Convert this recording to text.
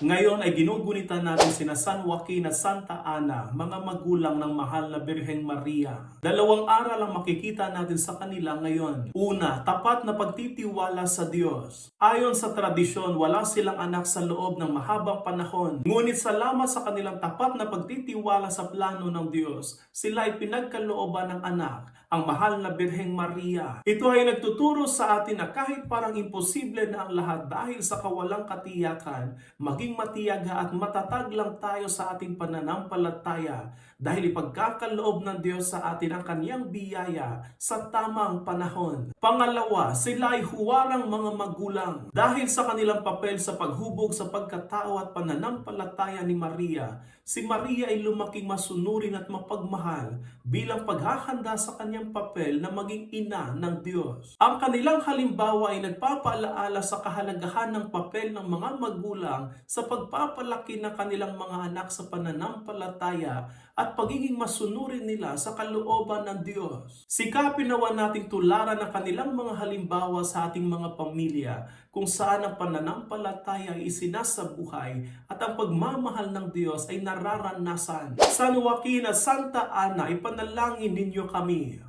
Ngayon ay ginugunita natin sina San Joaquin at Santa Ana, mga magulang ng mahal na Birheng Maria. Dalawang aral ang makikita natin sa kanila ngayon. Una, tapat na pagtitiwala sa Diyos. Ayon sa tradisyon, wala silang anak sa loob ng mahabang panahon. Ngunit salamat sa kanilang tapat na pagtitiwala sa plano ng Diyos, sila ay pinagkalooban ng anak, ang mahal na Birheng Maria. Ito ay nagtuturo sa atin na kahit parang imposible na ang lahat dahil sa kawalang katiyakan, maging matiyaga at matatag lang tayo sa ating pananampalataya dahil ipagkakaloob ng Diyos sa atin ang kaniyang biyaya sa tamang panahon. Pangalawa, sila ay huwarang mga magulang. Dahil sa kanilang papel sa paghubog sa pagkatao at pananampalataya ni Maria, si Maria ay lumaking masunurin at mapagmahal bilang paghahanda sa kanyang papel na maging ina ng Diyos. Ang kanilang halimbawa ay nagpapaalaala sa kahalagahan ng papel ng mga magulang sa pagpapalaki ng kanilang mga anak sa pananampalataya at pagiging masunurin nila sa kalooban ng Diyos. Sikapin nawa nating tularan ang kanilang mga halimbawa sa ating mga pamilya kung saan ang pananampalataya ay isinasabuhay at ang pagmamahal ng Diyos ay nararanasan. San Joaquin at Santa Ana, ipanalangin ninyo kami.